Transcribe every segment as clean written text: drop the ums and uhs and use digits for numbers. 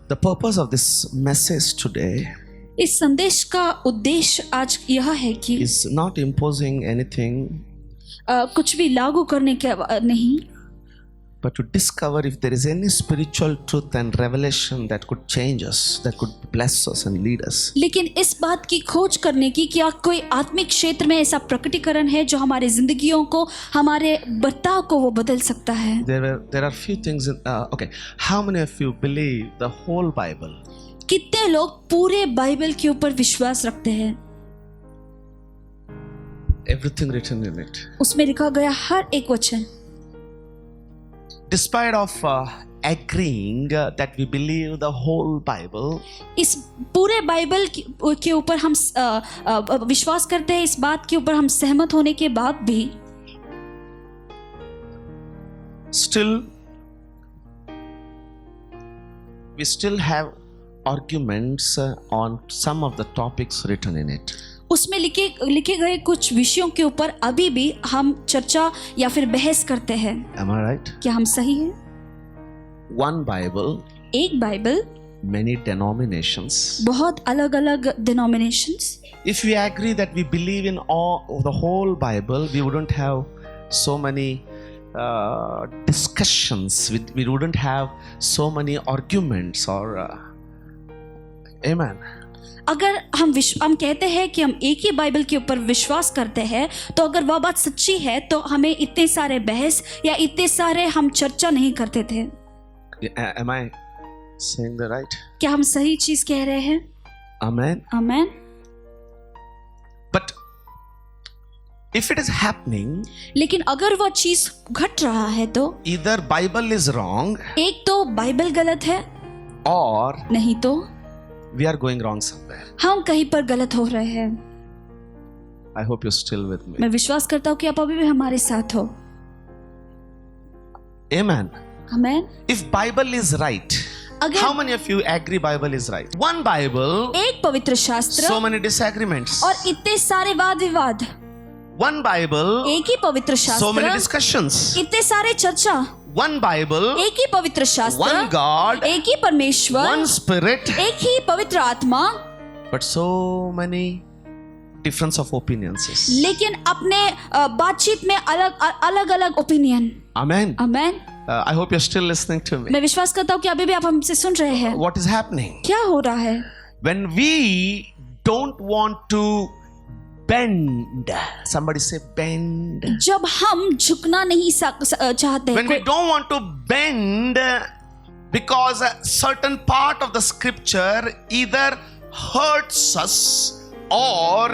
The purpose of this message today इस संदेश का उद्देश्य आज यह है कि is not imposing anything, कुछ भी लागू करने के नहीं, but to discover if there is any spiritual truth and revelation that could change us, that could bless us and lead us. लेकिन इस बात की खोज करने की क्या कोई आत्मिक क्षेत्र में ऐसा प्रकटीकरण है जो हमारे जिंदगियों को, हमारे बर्ताव को वो बदल सकता है। There are few things in, okay, how many of you believe the whole Bible? कितने लोग पूरे बाइबल के ऊपर विश्वास रखते हैं? Everything written in it. उसमें लिखा गया हर एक वचन। Despite of agreeing that we believe the whole Bible, इस पूरे बाइबल के ऊपर हम विश्वास करते हैं, इस बात के ऊपर हम सहमत होने के बाद भी still we still have arguments on some of the topics written in it. उसमें लिखे गए कुछ विषयों के ऊपर अभी भी हम चर्चा या फिर बहस करते हैं। Am I right? क्या हम सही हैं? One Bible, एक बाइबल, many denominations. बहुत अलग अलग denominations. If we agree that we believe in all the whole Bible, we wouldn't have so many discussions. We wouldn't have so many arguments or amen. अगर हम कहते हैं कि हम एक ही बाइबल के ऊपर विश्वास करते हैं, तो अगर वह बात सच्ची है तो हमें इतने सारे बहस या इतने सारे हम चर्चा नहीं करते थे। Am I saying the right? क्या हम सही चीज कह रहे हैं? Amen. Amen. But if it is happening, लेकिन अगर वह चीज घट रहा है तो either Bible is wrong, एक तो बाइबल गलत है, or नहीं तो we are going wrong somewhere. हम कहीं पर गलत हो रहे हैं। I hope you're still with me. मैं विश्वास करता हूँ कि आप अभी भी हमारे साथ हो। Amen. Amen. If Bible is right, अगर how many of you agree Bible is right? One Bible, एक पवित्र शास्त्र so many disagreements. और इतने सारे वाद विवाद, One Bible, एक ही पवित्र so many शास्त्र, discussions. इतने सारे चर्चा, One Bible, एक ही पवित्र शास्त्र, one God, एक ही परमेश्वर, one Spirit, एक ही पवित्र आत्मा, but so many difference of opinions. लेकिन अपने बातचीत में अलग अलग opinion. Amen. Amen. I hope you're still listening to me. मैं विश्वास करता हूँ कि अभी भी आप हमसे सुन रहे हैं। What is happening? क्या हो रहा है? When we don't want to bend, somebody say bend. जब हम झुकना नहीं चाहते When we हैं, don't want to bend because a certain part of the scripture either hurts us or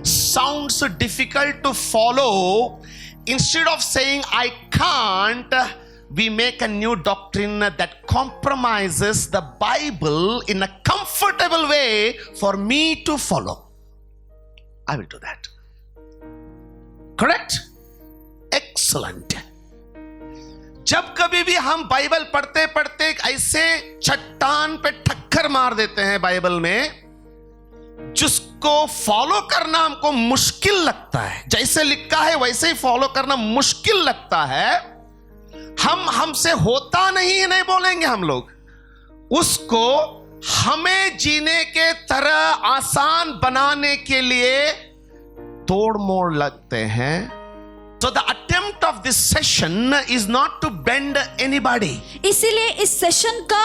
sounds difficult to follow, instead of saying I can't, we make a new doctrine that compromises the Bible in a comfortable way for me to follow. I will do that. Correct? Excellent. जब कभी भी हम Bible पढ़ते पढ़ते ऐसे चट्टान पे ठक्कर मार देते हैं बाइबल में, जिसको फॉलो करना हमको मुश्किल लगता है, जैसे लिखा है वैसे ही फॉलो करना मुश्किल लगता है, हमसे होता नहीं बोलेंगे हम लोग, उसको हमें जीने के तरह आसान बनाने के लिए तोड़ मोड़ लगते हैं। So the attempt of this session is not to bend anybody. इसीलिए इस सेशन का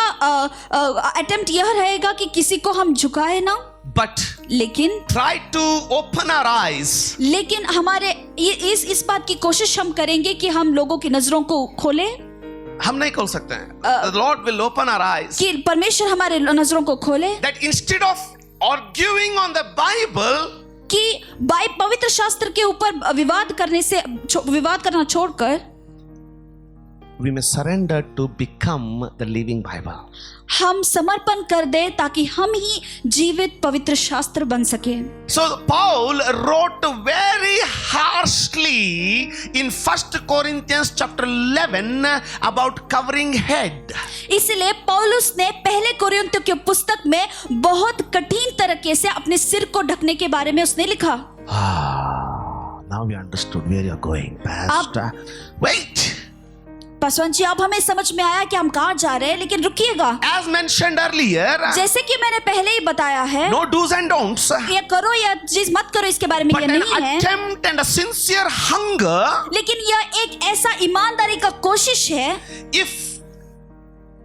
अटेम्प्ट यह रहेगा कि किसी को हम झुकाए ना, But लेकिन try to open our eyes. लेकिन हमारे इस बात की कोशिश हम करेंगे कि हम लोगों की नजरों को खोले। हम नहीं खोल सकते हैं। The Lord will open our eyes. कि परमेश्वर हमारे नजरों को खोले, That instead of arguing on the Bible, कि पवित्र शास्त्र के ऊपर विवाद करना छोड़कर we may surrender to become the living Bible. हम समर्पण कर दे ताकि हम ही जीवित पवित्र शास्त्र बन सके। So Paul wrote very harshly in 1 Corinthians chapter 11 about covering head. इसलिए पौलुस ने पहले कोरिन्थियों की पुस्तक में बहुत कठिन तरीके से अपने सिर को ढकने के बारे में उसने लिखा। Now we understood where you're going, Pastor. Wait. Paswan ji, अब हमें समझ में आया कि हम कहाँ जा रहे हैं, लेकिन रुकिएगा। As mentioned earlier, जैसे कि मैंने पहले ही बताया है, no do's and don'ts, ये करो या चीज मत करो, इसके बारे में but ये an नहीं है, attempt and a sincere hunger. लेकिन यह एक ऐसा ईमानदारी का कोशिश है।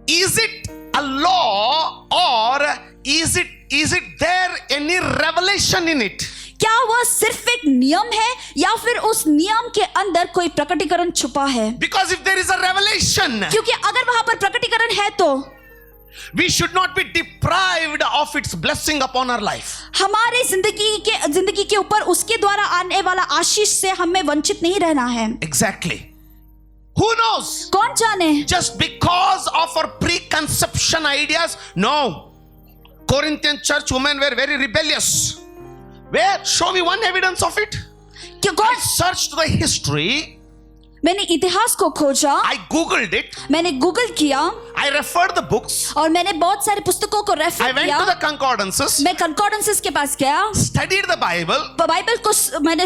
Is it a law or is it there any revelation in it? क्या वह सिर्फ एक नियम है या फिर उस नियम के अंदर कोई प्रकटीकरण छुपा है? Because if there is a revelation, क्योंकि अगर वहां पर प्रकटीकरण है तो we should not be deprived of its blessing upon our life. हमारे जिंदगी के ऊपर उसके द्वारा आने वाला आशीष से हमें वंचित नहीं रहना है। Exactly. Who knows? कौन जाने? Just because of our preconception ideas? No. Corinthian church women were very rebellious. Where? Show me one evidence of it. कि I कौन? searched the history. मैंने इतिहास को खोजा, I googled it. मैंने गूगल किया I referred the books. और मैंने बहुत सारे पुस्तकों को I रेफर went किया। to the concordances. मैं कंकॉर्डेंसेस के पास गया, Studied the Bible. बाइबल को मैंने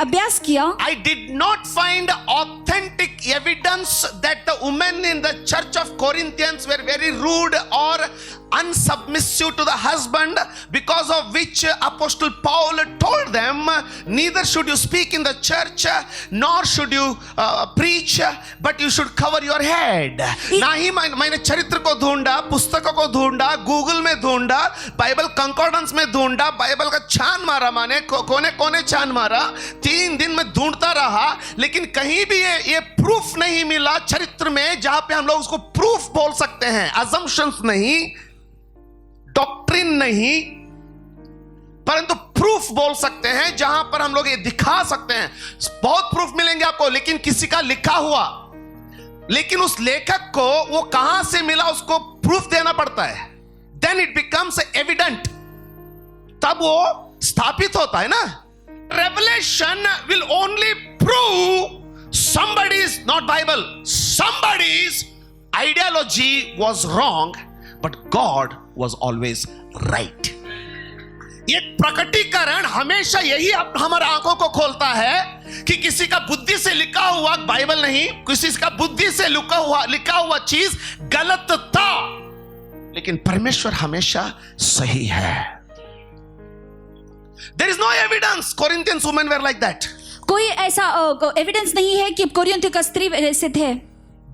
अभ्यास किया। I did not find authentic evidence that the women in the church of Corinthians were very rude or unsubmissive to the husband, because of which Apostle Paul told them, neither should you speak in the church nor should you preach, but you should cover your head. ना ही मैंने चरित्र को ढूंढा, पुस्तकों को ढूंढा, Google में ढूंढा, बाइबल कंकॉर्डेंस में ढूंढा, बाइबल का छान मारा, मैंने कोने कोने छान मारा, 3 दिन में ढूंढता रहा, लेकिन कहीं भी ये प्रूफ नहीं मिला चरित्र में जहां पे हम लोग उसको प्रूफ बोल सकते हैं। अजम्पशंस नहीं, डॉक्ट्रिन नहीं, परंतु प्रूफ बोल सकते हैं जहां पर हम लोग ये दिखा सकते हैं। बहुत प्रूफ मिलेंगे आपको, लेकिन किसी का लिखा हुआ, लेकिन उस लेखक को वो कहां से मिला उसको प्रूफ देना पड़ता है। देन इट बिकम्स एविडेंट, तब वो स्थापित होता है ना। Revelation will only prove somebody's not Bible, somebody's ideology was wrong, but God was always right. ये प्रकटीकरण हमेशा यही हमारे आंखों को खोलता है कि किसी का बुद्धि से लिखा हुआ बाइबल नहीं, किसी का बुद्धि से लिखा हुआ चीज गलत था, लेकिन परमेश्वर हमेशा सही है। There is no evidence Corinthians women were like that. कोई ऐसा एविडेंस नहीं है कि कोरिन्थियों का स्त्री ऐसे थे।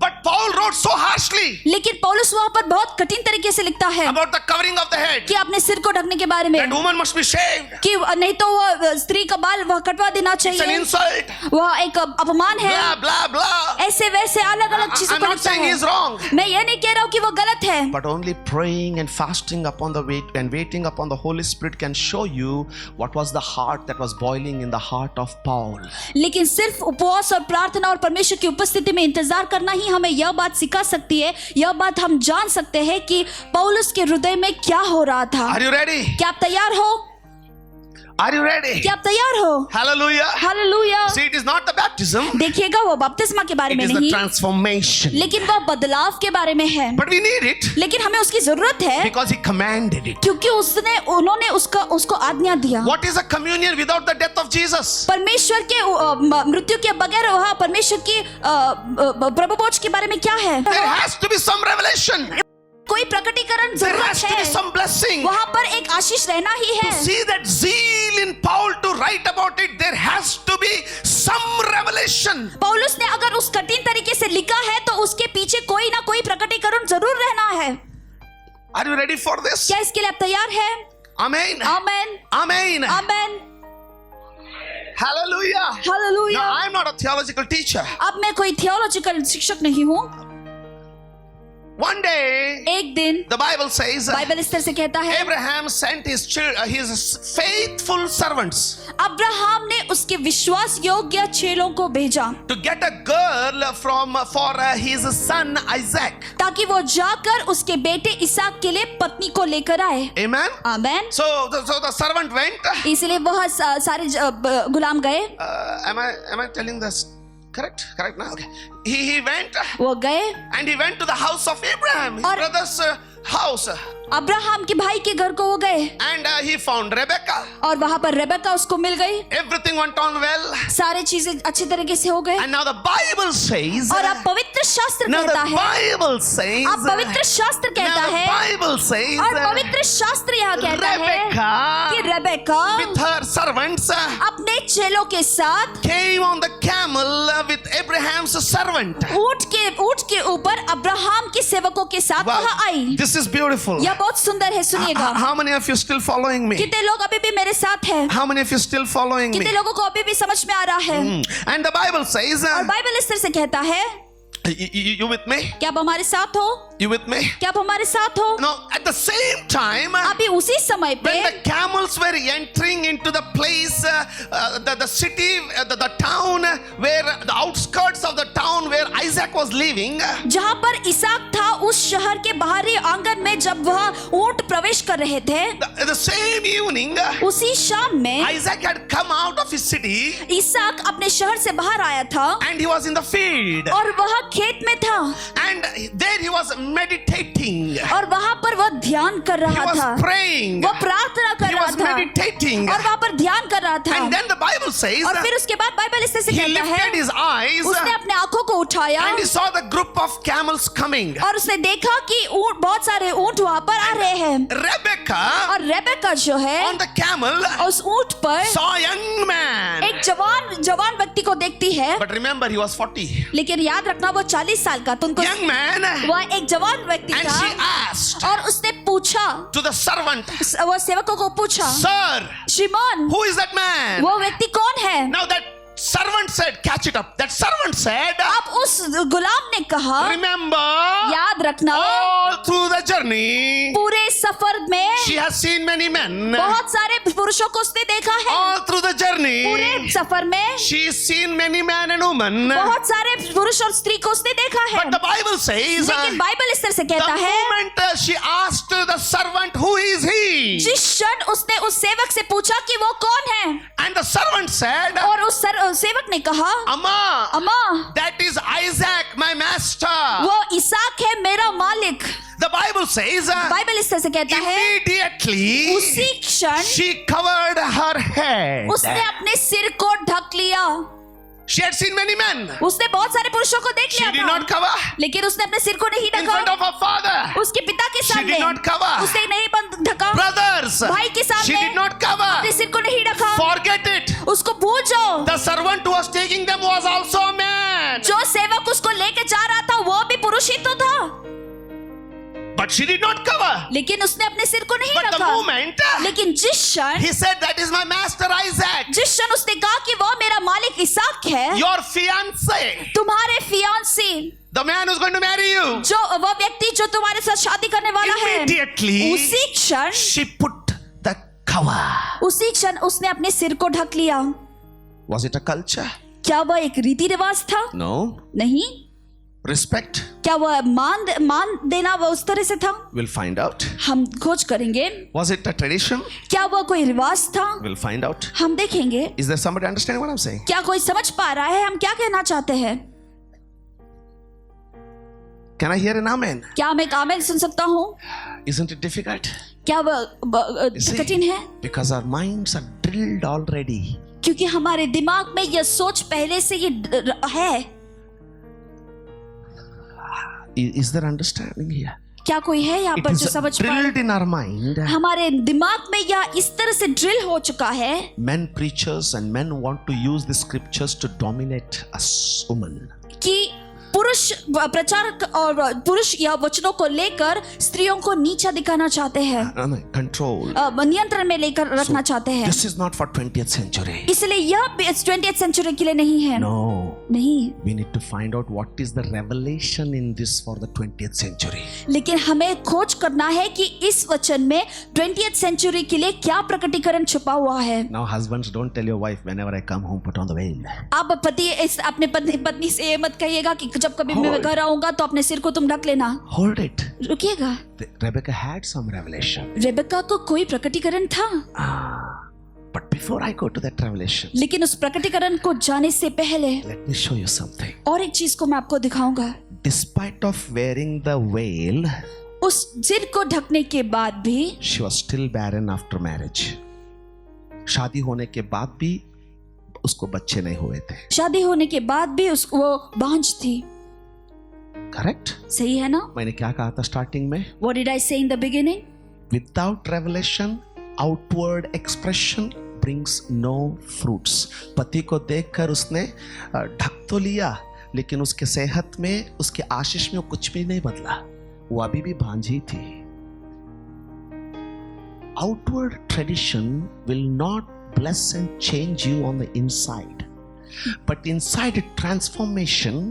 But Paul wrote so harshly. लेकिन पौलुस वहां पर बहुत कठिन तरीके से लिखता है about the covering of the head. कि अपने सिर को ढकने के बारे में, That woman must be shaved. कि नहीं तो वह स्त्री का बाल वह कटवा देना It's an चाहिए, insult. वह एक अपमान है। Blah blah blah. ऐसे वैसे अलग अलग चीजों I'm को not लिखता saying है। he's wrong. मैं ये नहीं कह रहा हूँ कि वो गलत है, But only praying and fasting upon the weight and waiting upon the Holy Spirit can show you what was the heart that was boiling in the heart of Paul. लेकिन सिर्फ उपवास और प्रार्थना और परमेश्वर की उपस्थिति में इंतजार करना ही हमें यह बात सिखा सकती है, यह बात हम जान सकते हैं कि पौलुस के हृदय में क्या हो रहा था। Are you ready? क्या आप तैयार हो? Are you ready? क्या आप तैयार हो? Hallelujah. Hallelujah. See, it is not the baptism. देखिएगा वो बपतिस्मा के बारे It में is the नहीं, transformation. लेकिन वह बदलाव के बारे में है। But we need it लेकिन हमें उसकी जरूरत है because he commanded it. क्योंकि उन्होंने उसको आज्ञा दिया। What is a communion without the death of Jesus? परमेश्वर के मृत्यु के बगैर वहाँ परमेश्वर की प्रभु भोज के बारे में क्या है? There has to be some revelation. कोई प्रकटीकरण There जरूरत has to be है, some blessing. वहाँ पर एक आशीष रहना ही है। See that zeal in Paul to write about it. There has to be some revelation. पौलुस ने अगर उस कठिन तरीके से लिखा है तो उसके पीछे कोई ना कोई प्रकटीकरण जरूर रहना है। Are you ready for this? क्या इसके लिए आप तैयार हैं? Amen. Amen, Amen. Amen, Hallelujah. Hallelujah. Now, I am not a theological teacher. अब मैं कोई थियोलॉजिकल शिक्षक नहीं हूँ। One day, एक दिन the Bible says, बाइबल इस तरह से कहता है, Abraham sent his faithful servants Abraham ने उसके विश्वास योग्य चेलों को भेजा to get a girl for his son Isaac. ताकि वो जाकर उसके बेटे इसहाक के लिए पत्नी को लेकर आए। Amen. Amen. So the servant went. इसलिए वह सारे गुलाम गए। Am I telling this correct now? Okay. He went. वो गए And he went to the house of Abraham, his और- brother's house अब्राहम के भाई के घर को वो गए and he found Rebecca. और वहां पर रेबेका उसको मिल गई। Everything went on well. सारी चीजें अच्छी तरीके से हो गए। And now the Bible says, और अब पवित्र शास्त्र now कहता the है, Bible says, अब पवित्र शास्त्र कहता now the है, Bible says, और पवित्र शास्त्र यहाँ कहता है Rebecca कि रेबेका with her servants अपने चेलों के साथ came on the camel with Abraham's servant. ऊंट के ऊपर अब्राहम के सेवकों के साथ Wow, वहां आई। this is beautiful. यह बहुत सुंदर है, सुनिएगा। How many of you still following me? कितने लोग अभी भी मेरे साथ हैं? How many of you still following me? कितने लोगों को अभी भी समझ में आ रहा है? And the Bible says, और बाइबल इस तरह से कहता है, you with me? क्या आप हमारे साथ हो? You with me? क्या आप हमारे साथ हो? No, at the same time, अभी उसी समय पे when the camels were entering into the place, the city, the town, where the outskirts of the town where Isaac was living, जहां पर इसहाक था, उस शहर के बाहरी आंगन में जब वह ऊंट प्रवेश कर रहे थे, the same evening, उसी शाम में Isaac had come out of his city इसहाक अपने शहर से बाहर आया था and he was in the field, और वह खेत में था and there he was meditating, और वहां पर वह ध्यान कर he रहा was था, praying, वह प्रार्थना कर he रहा was था meditating, और वहां पर ध्यान कर रहा था। and then the Bible says और फिर उसके बाद बाइबल इस तरह से he कहता है, lifted his eyes उसने अपने आंखों को उठाया and he saw the group of camels coming. और उसने देखा कि ऊंट, बहुत सारे ऊंट वहां पर आ रहे हैं, Rebecca और रेबेका जो है on the camel उस ऊंट पर saw a young man, एक जवान व्यक्ति को देखती है, but remember he was 40, लेकिन याद रखना वो 40 साल का, तो उनको young man, वह एक जवान व्यक्ति and था। she asked और उसने पूछा, to the servant, वो सेवकों को पूछा, sir, श्रीमान who is that man? वो व्यक्ति कौन है? Now that servant said, catch it up, that servant said, अब उस गुलाम ने कहा, remember, याद रखना all through the journey पूरे सफर में she has seen many men, बहुत सारे पुरुषों को उसने देखा है, all through the journey पूरे सफर में she's seen many men and women, बहुत सारे पुरुष और स्त्री को उसने देखा है। but the Bible says लेकिन बाइबल इस तरह से the कहता है, moment she asked the servant who is he, जिस क्षण उसने उस सेवक से पूछा कि वो कौन है, and the servant said, और उस सेवक ने कहा, Amma, अम्मा that is Isaac my master. वो इसहाक है मेरा मालिक। The Bible says बाइबल इस तरह से कहता है, immediately उसी क्षण she covered her head. उसने अपने सिर को ढक लिया। She had seen many men. उसने बहुत सारे पुरुषों को देख She लिया did था, not cover लेकिन उसने अपने सिर को नहीं in front ढका। of her father. उसके पिता के She सामने did not cover. उसने नहीं ढका, Brothers, भाई के सामने she did not cover. अपने सिर को नहीं ढका। Forget it. उसको भूल जाओ, The servant who was taking them was also a man. जो सेवक उसको लेके जा रहा था वो भी पुरुष ही तो था, But she did not cover. लेकिन उसने अपने सिर को नहीं But the ढका। moment लेकिन जिस क्षण he said, that is my master Isaac, जिस क्षण उसने कहा कि वो मेरा मालिक इसहाक है, your fiance, तुम्हारे fiancée, the man who's going to marry you, जो वह व्यक्ति जो तुम्हारे साथ शादी करने वाला है, immediately उसी क्षण she put the cover. उसी क्षण उसने अपने सिर को ढक लिया। Was it a culture? क्या वह एक रीति रिवाज था? No. नहीं। Respect? क्या वह मान देना वह उस तरह से था? We'll find out. हम खोज करेंगे। Was it a tradition? क्या वह कोई रिवाज था? We'll find out. हम देखेंगे। Is there somebody understanding what I'm saying? क्या कोई समझ पा रहा है हम क्या कहना चाहते हैं? Can I hear an amen? क्या मैं एक आमेन सुन सकता हूँ? Isn't it difficult? क्या वह You see, कठिन है? because our minds are drilled already. क्योंकि हमारे दिमाग में यह सोच पहले से ही है। Is there understanding here? क्या कोई है यहाँ It पर is जो समझ पा रहा drilled in our mind. है? हमारे दिमाग में यह इस तरह से ड्रिल हो चुका है। Men preachers and men want to use the scriptures to dominate us women. कि पुरुष प्रचारक और पुरुष या वचनों को लेकर स्त्रियों को नीचा दिखाना चाहते हैं, Control. नियंत्रण में लेकर रखना चाहते हैं। This is not for 20th century. इसलिए यह 20th सेंचुरी के लिए नहीं है। No. नहीं, We need to find out what is the revelation in this for the 20th century. लेकिन हमें खोज करना है कि इस वचन में 20th सेंचुरी के लिए क्या प्रकटीकरण छुपा हुआ है। Now husbands, don't tell your wife whenever I come home put on the veil. आप पति अपने पत्नी से ये मत कहिएगा कि जब कभी मैं घर आऊंगा तो अपने सिर को तुम ढक लेना। Hold it. रुकिएगा। Rebecca had some revelation. Rebecca को कोई प्रकटीकरण था, But before I go to that revelation, लेकिन उस प्रकटीकरण को जाने से पहले let me show you something. और एक चीज को मैं आपको दिखाऊंगा। Despite of wearing the veil, उस सिर को ढकने के बाद भी she was still barren after marriage. शादी होने के बाद भी उसको बच्चे नहीं हुए थे. शादी होने के बाद भी वो बांझ थी. करेक्ट? सही है ना? मैंने क्या कहा था स्टार्टिंग में? What did I say in the beginning? Without revelation, outward expression brings no fruits. पति को देखकर उसने ढक तो लिया, लेकिन उसके सेहत में, उसके आशीष में कुछ भी नहीं बदला. वो अभी भी भांजी थी. Outward tradition will not bless and change you on the inside, but inside transformation.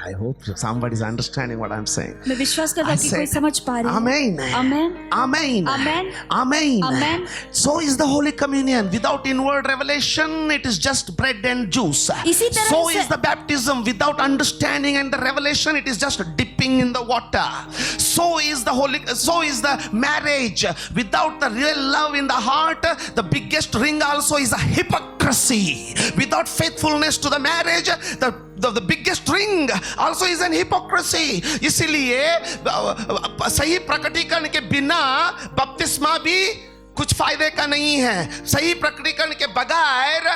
I hope somebody is understanding what I'm saying. मैं विश्वास करता हूँ कि कोई समझ पा रहे हैं. Amen. Amen. Amen. Amen. Amen. Amen. So is the Holy Communion. Without inward revelation, it is just bread and juice. इसी तरह So से- is the baptism. Without understanding and the revelation, it is just dipping in the water. So is the marriage. Without the real love in the heart, the biggest ring also is a hypocrisy. Without faithfulness to the marriage, the biggest ring also is an hypocrisy. इसीलिए सही प्रकटीकरण के बिना बपतिस्मा भी कुछ फायदे का नहीं है. सही प्रकटीकरण के बगैर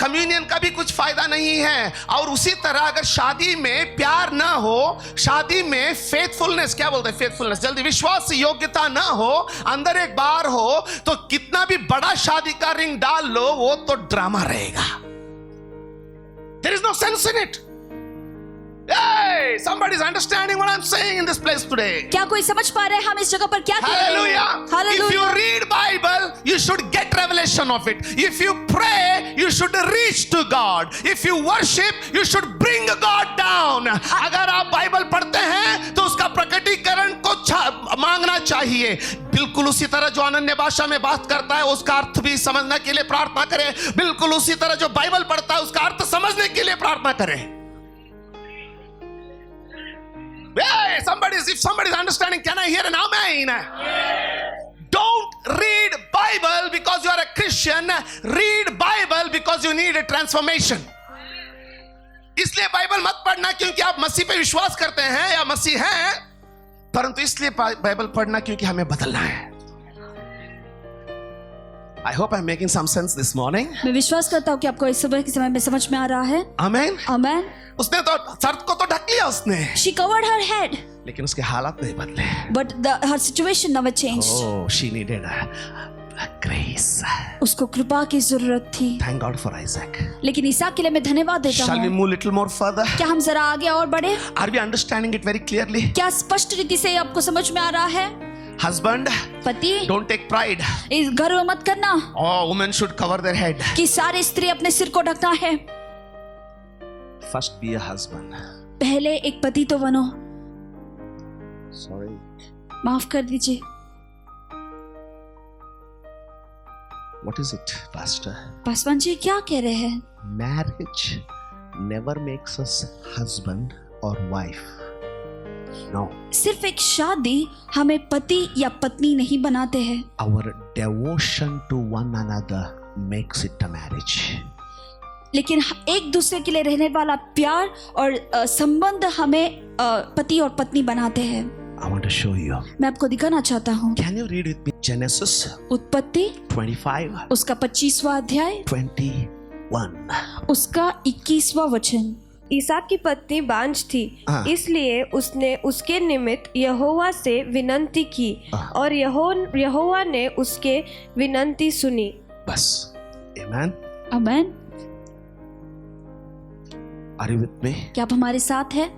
कम्युनियन का भी कुछ फायदा नहीं है. और उसी तरह अगर शादी में प्यार ना हो, शादी में फेथफुलनेस, क्या बोलते हैं फेथफुलनेस, जल्दी, विश्वास योग्यता ना हो, अंदर एक बार हो, तो कितना भी बड़ा शादी का रिंग डाल लो, वो तो ड्रामा रहेगा. There is no sense in it. Hey, somebody is understanding what I'm saying in this place today. क्या कोई समझ पा रहे हैं हम इस जगह पर क्या कह रहे हैं? Hallelujah. If you read Bible, you should get revelation of it. If you pray, you should reach to God. If you worship, you should bring God down. अगर आप बाइबल पढ़ते हैं तो उसका प्रकटीकरण को मांगना चाहिए. बिल्कुल उसी तरह जो अनन्य भाषा में बात करता है उसका अर्थ भी समझने के लिए प्रार्थना करें. बिल्कुल उसी तरह जो बाइबल पढ़ता है उसका अर्थ समझने के लिए प्रार्थना करें. Hey, if somebody is understanding, can I hear an amen? Don't read Bible because you are a Christian. Read Bible because you need a transformation. इसलिए बाइबल मत पढ़ना क्योंकि आप मसीह पे विश्वास करते हैं या मसीह हैं, परंतु इसलिए बाइबल पढ़ना क्योंकि हमें बदलना है. I hope I'm making some sense this morning. मैं विश्वास करता हूँ कि आपको इस सुबह के समय में समझ में आ रहा है. Amen. Amen. उसने तो सर को तो ढक लिया उसने, She covered her head, लेकिन उसके हालात नहीं बदले. but her situation never changed. Oh, she needed a grace. उसको कृपा की जरूरत थी. Thank God for Isaac. लेकिन ईसाक के लिए मैं धन्यवाद देता Shall we हूँ. move little more further? क्या हम जरा आगे और बढ़े? Are we understanding it very clearly? क्या स्पष्ट रीति से आपको समझ में आ रहा है? Husband, पति, don't take pride. इस गर्व मत करना Oh, women should cover their head. कि सारी स्त्री अपने सिर को ढकना है. First be a husband. पहले एक पति तो बनो. Sorry. माफ कर दीजिए. What is it, Pastor? Paswan ji क्या कह रहे हैं? Marriage never makes us husband or wife. No. सिर्फ एक शादी हमें पति या पत्नी नहीं बनाते हैं. Our devotion to one another makes it a marriage. लेकिन एक दूसरे के लिए रहने वाला प्यार और संबंध हमें पति और पत्नी बनाते हैं. I want to show you. मैं आपको दिखाना चाहता हूँ. Can you read with me Genesis उत्पत्ति 25, उसका 25वां अध्याय 21. उसका 21वां वचन. ईसाक की पत्नी बांझ थी, हाँ। इसलिए उसने उसके निमित्त यहोवा से विनंती की और यहोवा ने उसके विनंती सुनी. बस. Amen. Amen. Are you with me? क्या आप हमारे साथ हैं?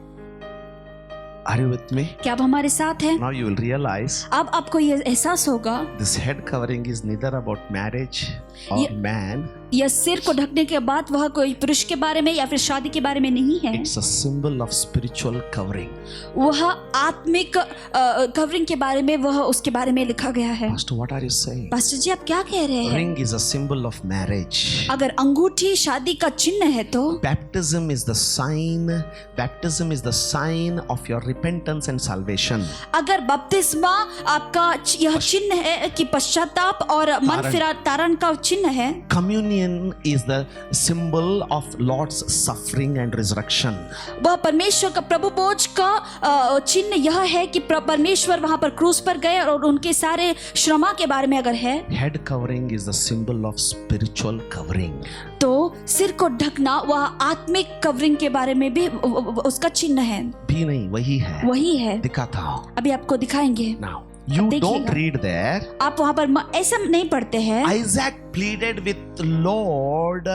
Are you with me? क्या आप हमारे साथ हैं? Now you will realize अब आपको ये एहसास होगा this head covering is neither about marriage or Ye- man. यह सिर को ढकने के बाद वह कोई पुरुष के बारे में या फिर शादी के बारे में नहीं है. It's a symbol of spiritual covering. वह आत्मिक कवरिंग के बारे में, वह उसके बारे में लिखा गया है. Pastor, what are you saying? Pastor ji आप क्या कह रहे हैं? Ring is a symbol of marriage. अगर अंगूठी शादी का चिन्ह है तो Baptism is the sign. Baptism is the sign of your repentance and salvation. अगर बपतिस्मा आपका यह चिन्ह है कि पश्चाताप और मन फिरा तारण का चिन्ह है. Communion bean is the symbol of Lord's suffering and resurrection. वह परमेश्वर का प्रभु भोज का चिन्ह यह है कि परमेश्वर वहां पर क्रूस पर गए और उनके सारे श्रमा के बारे में अगर है, Head covering is the symbol of spiritual covering. तो सिर को ढकना वह आत्मिक कवरिंग के बारे में भी उसका चिन्ह है। भी नहीं, वही है, वही है। दिखाता हूँ। अभी आपको दिखाएंगे। Now you don't read there. आप वहां पर ऐसा नहीं पढ़ते हैं। Isaac pleaded with the Lord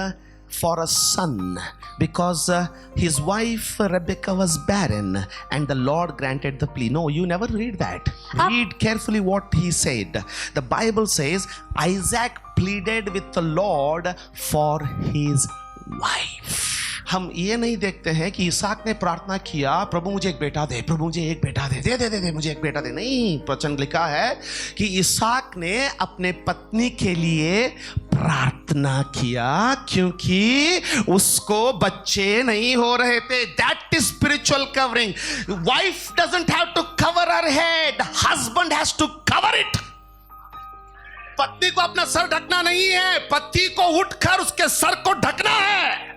for a son because his wife Rebecca was barren and the Lord granted the plea. No, you never read that. Read carefully what he said. The Bible says Isaac pleaded with the Lord for his wife. हम ये नहीं देखते हैं कि इसहाक ने प्रार्थना किया, प्रभु मुझे एक बेटा दे, प्रभु मुझे एक बेटा दे, दे दे दे, दे मुझे एक बेटा दे। नहीं, वचन लिखा है कि इसहाक ने अपने पत्नी के लिए प्रार्थना किया क्योंकि उसको बच्चे नहीं हो रहे थे। That is spiritual covering. Wife doesn't have to cover her head, husband has to cover it. पत्नी को अपना सर ढकना नहीं है, पति को उठकर उसके सर को ढकना है,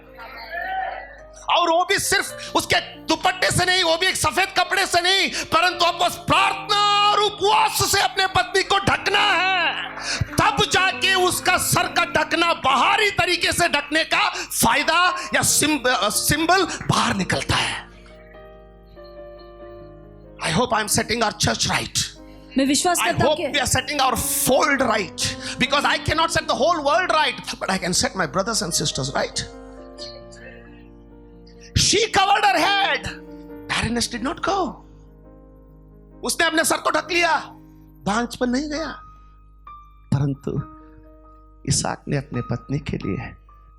और वो भी सिर्फ उसके दुपट्टे से नहीं, वो भी एक सफेद कपड़े से नहीं, परंतु अब बस प्रार्थना और उपवास से अपने पत्नी को ढकना है। तब जाके उसका सर का ढकना, बाहरी तरीके से ढकने का फायदा या सिंबल बाहर निकलता है। I hope I am setting our church right. मैं विश्वास I करता हूं hope कि we are setting our fold right, because I cannot set the whole world right, but I can set my brothers and sisters right. She covered her head. Barrenness did not go. उसने अपने sir को ढक लिया, बांझ पर नहीं गया, परंतु इसहाक ने अपने पत्नी के लिए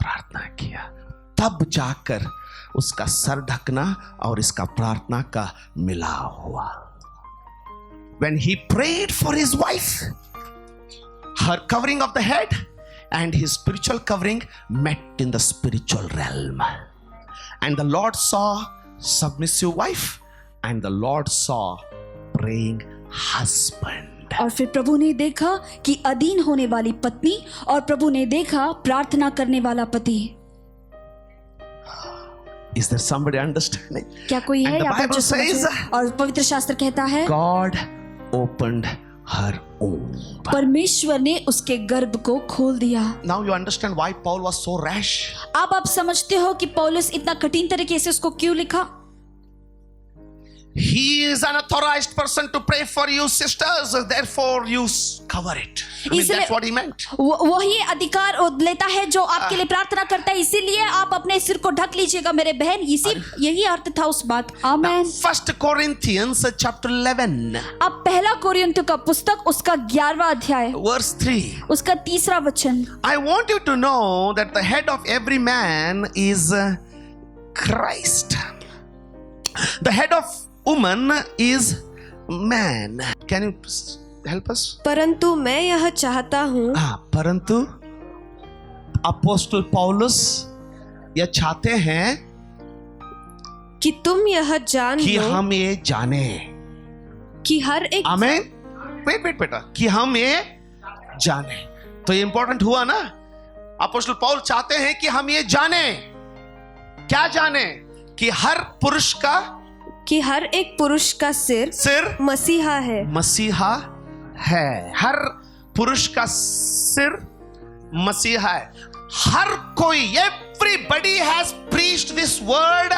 प्रार्थना किया। तब जाकर उसका सर ढकना और इसका प्रार्थना का मिलाव हुआ। When he prayed for his wife, her covering of the head and his spiritual covering met in the spiritual realm. And the Lord saw submissive wife and the Lord saw praying husband. और फिर प्रभु ने देखा कि अधीन होने वाली पत्नी और प्रभु ने देखा प्रार्थना करने वाला पति। Is there somebody understanding? क्या कोई है And the यहाँ पर Bible जो समझे? says, और पवित्र शास्त्र कहता है God opened her womb. परमेश्वर ने उसके गर्भ को खोल दिया। Now you understand why Paul was so rash. अब आप समझते हो कि पौलुस इतना कठिन तरीके से उसको क्यों लिखा। He is an authorized person to pray for you, sisters. Therefore, you cover it. I mean, that's what he meant. वही अधिकार लेता है जो आपके लिए प्रार्थना करता है, इसीलिए आप अपने सिर को ढक लीजिएगा मेरे बहन। यही अर्थ था उस बात। आमेन। 1 Corinthians chapter 11. अब पहला कोरिन्थियों का पुस्तक उसका 11वां अध्याय Verse 3. उसका 3रा वचन। I want you to know that the head of every man is Christ. The head of woman is man. Can you help us? परंतु मैं यह चाहता हूँ, परंतु अपोस्टल पौलुस यह चाहते हैं कि तुम यह जान कि लो हम ये जाने कि हर एक आमेन। वेट बेटा, कि हम ये जाने। तो ये इंपॉर्टेंट हुआ ना। अपोस्टल पौल चाहते हैं कि हम ये जाने। क्या जाने? कि हर एक पुरुष का सिर मसीहा है। मसीहा है। हर पुरुष का सिर मसीहा है। हर कोई, everybody has preached this word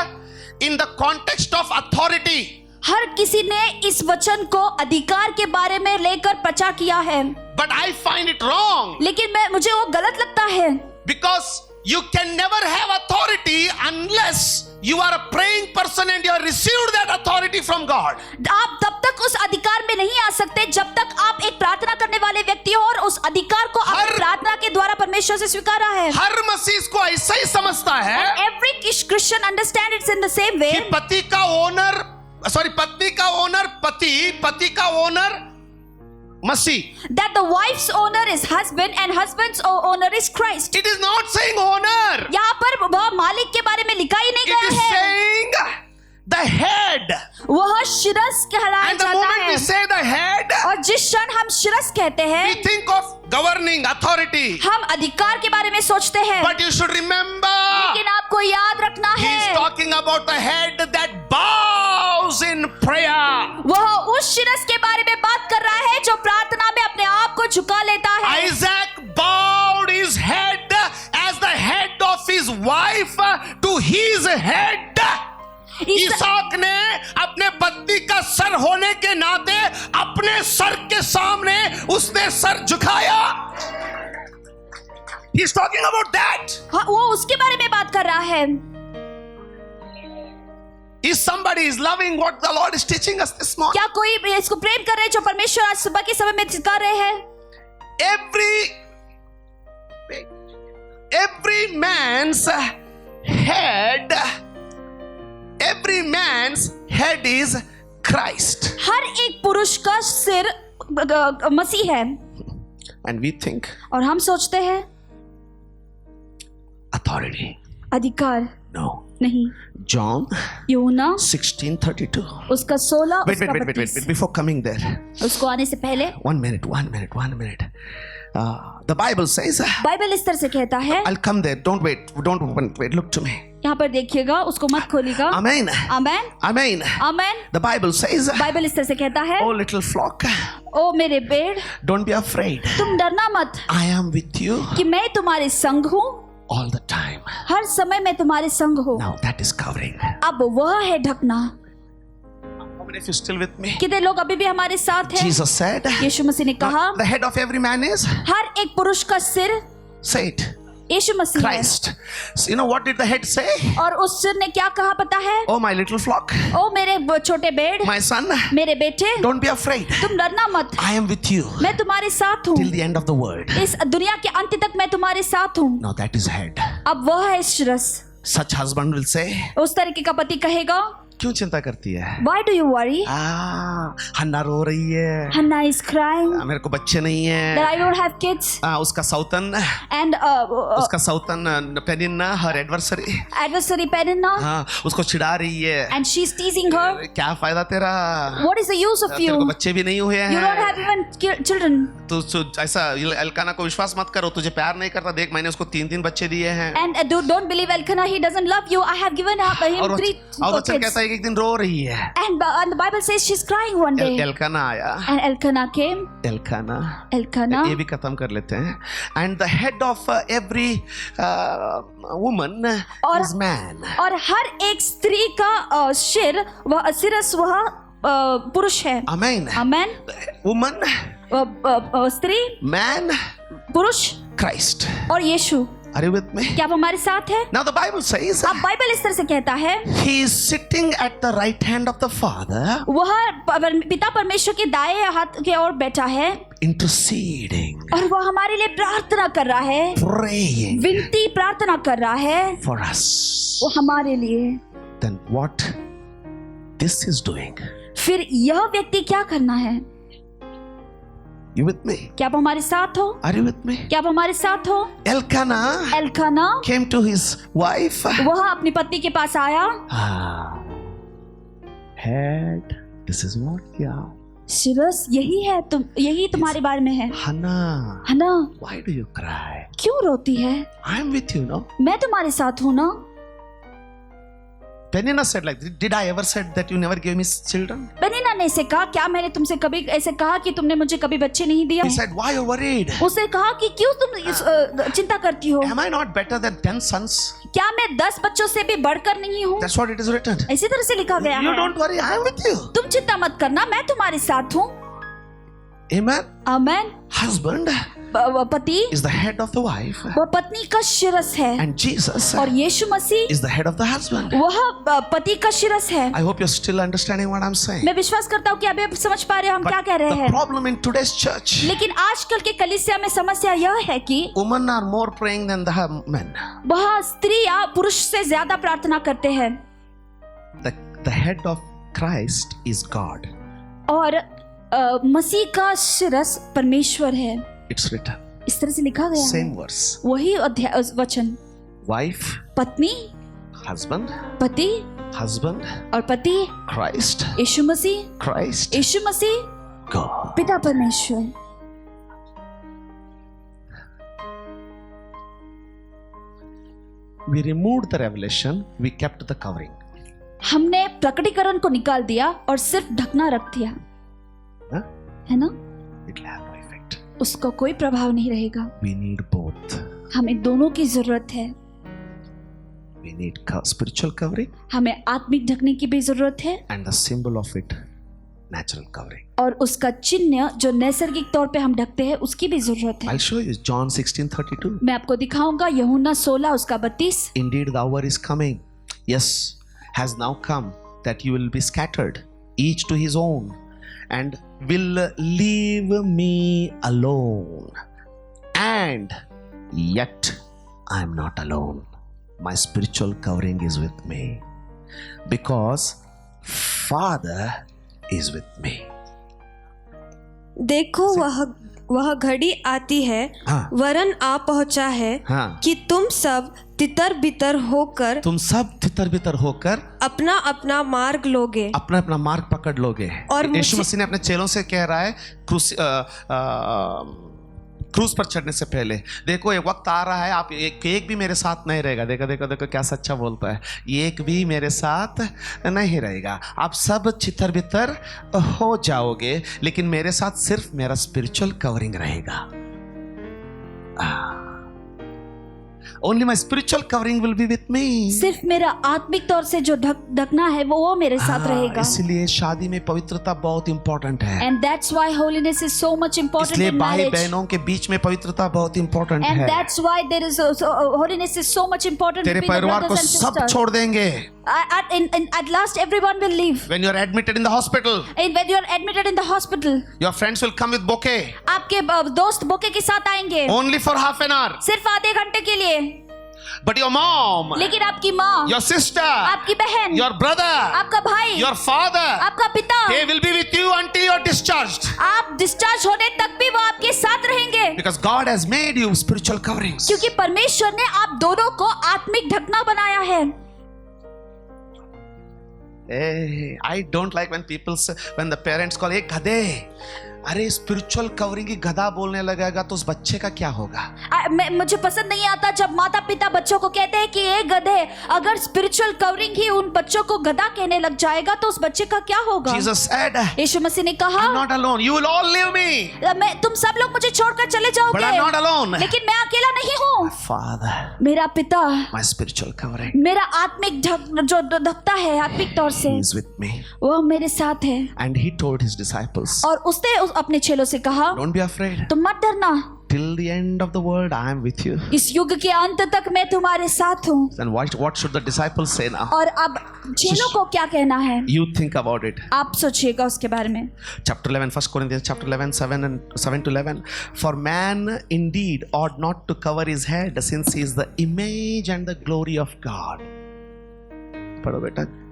in the context of authority. हर किसी ने इस वचन को अधिकार के बारे में लेकर प्रचार किया है। But I find it wrong. लेकिन मुझे वो गलत लगता है। Because you can never have authority unless you are a praying person and you have received that authority from God. आप तब तक उस अधिकार में नहीं आ सकते जब तक आप एक प्रार्थना करने वाले व्यक्ति हो और उस अधिकार को अपनी प्रार्थना के द्वारा परमेश्वर से स्वीकारा है। हर मसीह इसको ऐसा ही समझता है। And every Christian understands it in the same way. कि पत्नी का ओनर पति का owner Masih. That the wife's owner is husband and husband's owner is Christ. It is not saying owner. यहाँ पर वह मालिक के बारे में लिखा ही नहीं It गया is है। saying the head. वह शिरस कहलाया And the जाता moment है। we say the head, और जिस क्षण हम शिरस कहते we हैं, think of governing authority. हम अधिकार के बारे में सोचते हैं, But you should remember, लेकिन आपको याद रखना he is है talking about the head that bows in prayer. वह उस शिरस के बारे में बात कर रहा है जो प्रार्थना में अपने आप को झुका लेता है। Isaac bowed his head as the head of his wife to his head. इसहाक ने अपने पत्नी का सर होने के नाते अपने सर के सामने उसने sir झुकाया। He's talking about that. हाँ, वो उसके बारे में बात कर रहा है। If somebody is loving what the Lord is teaching us this morning, क्या कोई इसको प्रेम कर रहे हैं जो परमेश्वर आज सुबह के समय में सिखा रहे हैं? every man's head is Christ. हर एक पुरुष का सिर मसीह है, And we think और हम सोचते हैं authority. अधिकार। No. नहीं। John यूहन्ना 16:32. उसका 16 Wait, उसका wait, wait, wait, 32। wait. Before coming there, उसको आने से पहले 1 minute. The Bible says, Bible इस तरह से कहता है, I'll come there. Don't wait. Don't open. Wait. Look to me. यहाँ पर देखिएगा, उसको मत खोलिएगा। Amen. Amen Amen. Amen. The Bible says, Bible इस तरह से कहता है, Oh little flock, ओ मेरे भेड़, don't be afraid. तुम डरना मत I am with you कि मैं तुम्हारे संग हूँ, all the time. हर समय मैं तुम्हारे संग हूँ। Now that is covering. अब वह है ढकना। How many of you still with me? कितने लोग अभी भी हमारे साथ हैं? Jesus said, यीशु मसीह ने कहा, the head of every man is, हर एक पुरुष का सिर say it, यीशु मसीह है। Christ. So you know what did the head say? और उस सिर ने क्या कहा पता है? Oh my little flock, ओ मेरे छोटे भेड़, my son, मेरे बेटे, don't be afraid. तुम डरना मत, I am with you मैं तुम्हारे साथ हूँ, till the end of the world. इस दुनिया के अंत तक मैं तुम्हारे साथ हूँ। Now that is head. अब वह है शिरस। Such husband will say, उस तरीके का पति कहेगा, क्यों चिंता करती है? Why do you worry? हन्ना रो रही है, Hannah is crying मेरे को बच्चे नहीं that है। I don't have kids, उसका सौतन, and उसका सौतन पेनिन्ना, her adversary, adversary Peninnah, उसको चिढ़ा रही है। and she's teasing her. क्या फायदा तेरा? What is the use of तेरे को you? बच्चे भी नहीं हुए You don't हैं। have even children. तू ऐसा एल्काना को विश्वास मत करो, तुझे प्यार नहीं करता। देख मैंने उसको 3 बच्चे दिए हैं। And don't believe Elkanah, he doesn't love you. I have given him और 3 वचन kids. कहता है कि एक दिन रो रही है। And the Bible says she's crying one day. Elkanah आया। And Elkanah came. एल्काना ये भी खत्म कर लेते हैं। And the head of every woman is man. और हर एक स्त्री का सिरस वह पुरुष है। Amen. Amen. Woman, स्त्री, man, पुरुष Christ. और यीशु। Are you with me? क्या आप हमारे साथ हैं? Now the Bible says, अब बाइबल इस तरह से कहता है, he is sitting at the right hand of the Father, वह पिता परमेश्वर के दाएं हाथ के ओर बैठा है interceding, और वह हमारे लिए प्रार्थना कर रहा है, praying विनती प्रार्थना कर रहा है for us. वो हमारे लिए। Then what this is doing? फिर यह व्यक्ति क्या करना है? You with me? क्या आप हमारे साथ हो? Are you with me? क्या आप हमारे साथ हो? Elkanah Elkanah came to his wife. वह अपनी पत्नी के पास आया। Head, this is what? Yeah. शिरस यही है, यही तुम्हारे बारे में है। Hannah, है ना? why do you cry? क्यों रोती है? I am with you, no? मैं तुम्हारे साथ हूँ ना। Peninnah said like, did I ever said that you never gave me children? पेनिन्ना ने ऐसे कहा, क्या मैंने तुमसे कभी ऐसे कहा कि तुमने मुझे कभी बच्चे नहीं दिया? He said, why are you worried? उसने कहा कि क्यों तुम चिंता करती हो? Am I not better than 10 sons? क्या मैं 10 बच्चों से भी बढ़कर नहीं हूँ? That's what it is written. इसी तरह से लिखा गया You है। don't worry, I am with you. तुम चिंता मत करना, मैं तुम्हारे साथ हूँ। Amen. आमेन। Husband पति is the head of the wife, वह पत्नी का शिरस है and Jesus और यीशु मसीह is the head of the husband. वह पति का शिरस है। I hope you're still understanding what I'm saying. मैं विश्वास करता हूँ कि अभी आप समझ पा रहे हो हम क्या कह रहे The हैं। problem in today's church, लेकिन आजकल के कलीसिया में समस्या यह है कि women are more praying than the men. वह स्त्रियां पुरुष से ज्यादा प्रार्थना करते हैं। The head of Christ is God. और मसीह का शिरस परमेश्वर है। It's written. इस तरह से लिखा गया है। Same verse. वही वचन। Wife, पत्नी, husband, पति husband, और पति, Christ, यीशु मसीह, Christ, यीशु मसीह, God. पिता परमेश्वर। We removed the revelation, we kept the covering. हमने प्रकटीकरण को निकाल दिया और सिर्फ ढकना रख दिया, Huh? है ना? It will have no effect. उसका कोई प्रभाव नहीं रहेगा। We need both. हमें दोनों की जरूरत है। We need spiritual covering हमें आत्मिक ढकने की भी जरूरत है and the symbol of it, natural covering. और उसका चिन्ह जो नैसर्गिक तौर पे हम ढकते हैं उसकी भी जरूरत है। I'll show you John 16:32. मैं आपको दिखाऊंगा यूहन्ना 16 उसका 32। Indeed, the hour is coming. Yes, has now come that you will be scattered, each to his own, and will leave me alone. And yet I am not alone. My spiritual covering is with me, because Father is with me. देखो वह घड़ी आती है, हाँ। वरन आ पहुंचा है, हाँ। कि तुम सब तितर बितर होकर तुम सब तितर बितर होकर अपना अपना मार्ग लोगे अपना अपना मार्ग पकड़ लोगे। और यीशु मुझे- मसीह ने अपने चेलों से कह रहा है क्रूस पर चढ़ने से पहले, देखो एक वक्त आ रहा है, आप एक भी मेरे साथ नहीं रहेगा। देखो देखो देखो क्या सच्चा बोलता है, एक भी मेरे साथ नहीं रहेगा, आप सब छितर बितर हो जाओगे, लेकिन मेरे साथ सिर्फ मेरा स्पिरिचुअल कवरिंग रहेगा। Only my spiritual covering will be with me. सिर्फ मेरा आत्मिक तौर से जो ढकना है वो मेरे साथ रहेगा। इसलिए शादी में पवित्रता बहुत इंपॉर्टेंट है। And that's why holiness is so much important इसलिए in भाई marriage. बहनों के बीच में पवित्रता बहुत इंपॉर्टेंट And है। that's why there is holiness is so much important तेरे between the परिवार को brothers and सब sisters. छोड़ देंगे। At last everyone will leave. When you are admitted in the hospital, And when you are admitted in the hospital, your friends will come with bouquet आपके दोस्त बोके के साथ आएंगे only for half an hour. सिर्फ आधे घंटे के लिए। But your mom, लेकिन आपकी माँ, your sister, आपकी बहन, your brother, आपका भाई, your father, आपका पिता, they will be with you until you are discharged. आप डिस्चार्ज होने तक भी वो आपके साथ रहेंगे, Because God has made you spiritual coverings. क्योंकि परमेश्वर ने आप दोनों को आत्मिक ढकना बनाया है। Hey, I don't like when people say, when the parents call, "Hey, गधे, अरे स्पिरिचुअल कवरिंग की गधा बोलने लगेगा तो उस बच्चे का क्या होगा?" मुझे पसंद नहीं आता जब माता पिता बच्चों को कहते हैं कि ये गधे, अगर स्पिरिचुअल कवरिंग ही उन बच्चों को गधा कहने लग जाएगा तो उस बच्चे का क्या होगा। Jesus said, यीशु मसीह ने कहा, "I'm not alone. You will all leave me, मैं तुम सब लोग मुझे छोड़कर चले but I'm not जाओगे, alone. लेकिन मैं अकेला नहीं हूँ। Father, मेरा पिता, my spiritual covering, मेरा आत्मिक जो ढकता है आत्मिक तौर से, He is with me." वो मेरे साथ है। And He told His disciples, और उसने अपने चेलों से कहा, "Don't be afraid. तुम मत डरना, Till the end of the world, I am with you." इस युग के अंत तक मैं तुम्हारे साथ हूँ। Then what should the disciples say now? और अब चेलों को क्या कहना है, You think about it. आप सोचिएगा उसके बारे में। Chapter 11, 1 Corinthians chapter 11, 7 to 11. For man indeed ought not to cover his head, since he is the image and the glory of God. पढ़ो बेटा।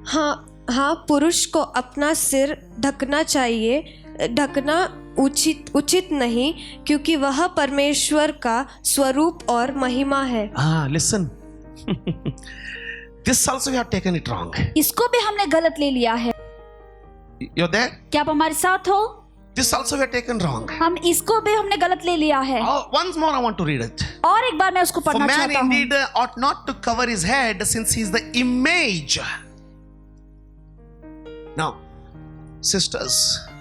हाँ, पुरुष को अपना सिर ढकना चाहिए, ढकना उचित नहीं, क्योंकि वह परमेश्वर का स्वरूप और महिमा है। Listen. This also we have taken it wrong. इसको भी हमने गलत ले लिया है। You're there? क्या आप हमारे साथ हो? This also we have taken wrong. हम इसको भी हमने गलत ले लिया है। Once more I want to read it. और एक बार मैं उसको For पढ़ना man चाहता हूँ। indeed ought not to cover his head, since he is the image. Now, sisters,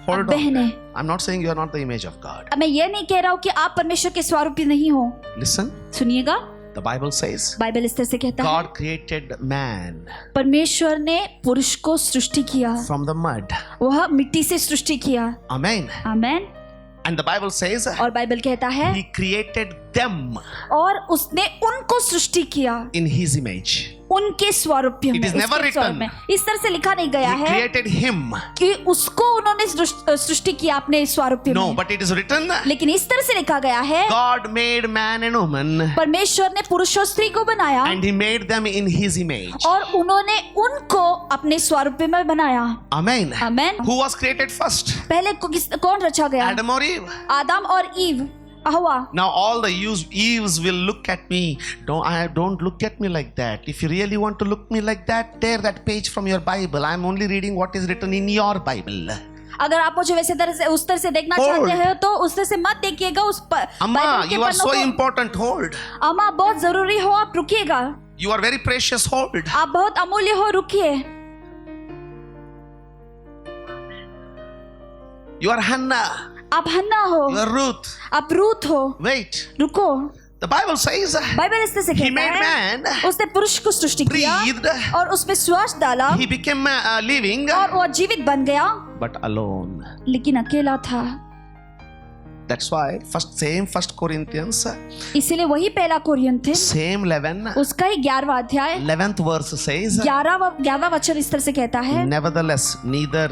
hold on. बहनें, I'm not saying you are not the image of God. अब मैं ये नहीं कह रहा हूँ कि आप परमेश्वर के स्वरूप नहीं हो। Listen, सुनिएगा, the Bible says, बाइबल इस तरह से कहता है, God created man परमेश्वर ने पुरुष को सृष्टि किया, from the mud. वह मिट्टी से सृष्टि किया। Amen. Amen. And the Bible says, और बाइबल कहता है, He created them और उसने उनको सृष्टि किया in His image. उनके स्वरूप It में, is never उसके स्वरूप written. में। इस तरह से लिखा नहीं गया He है created him. कि उसको उन्होंने सृष्टि किया अपने स्वरूप No, में, but it is written, लेकिन इस तरह से लिखा गया है, God made man and woman, परमेश्वर ने पुरुष और स्त्री को बनाया and He made them in His image. और उन्होंने उनको अपने स्वरूप में बनाया। Amen. Amen. Who was created first? पहले कौन रचा गया? Adam or Eve? आदम और ईव, हवा। Now all the Eves will look at me. Don't look at me like that. If you really want to look me like that, tear that page from your Bible. I'm only reading what is written in your Bible. अगर आप मुझे वैसे तरह से उस तरह से देखना Hold. चाहते हो तो उस तरह से मत देखिएगा उस Amma, बाइबल के you are पन्नों so को। important. Hold. अम्मा बहुत जरूरी हो, आप रुकिएगा। You are very precious. Hold. आप बहुत अमूल्य हो, रुकिए। You are Hannah. आप हन्ना हो, You are Ruth. आप रूथ हो, Wait. रुको। The Bible says बाइबल इस तरह से He कहता made है, man, उसने पुरुष को सृष्टि किया breathed, और उसमें श्वास डाला he became living, और वो जीवित बन गया, but alone. लेकिन अकेला था। That's why first Corinthians, इसीलिए वही पहला कोरियन थे, same 11, उसका ही 11वां अध्याय 11th verse says, 11वां वचन इस तरह से कहता है, nevertheless, neither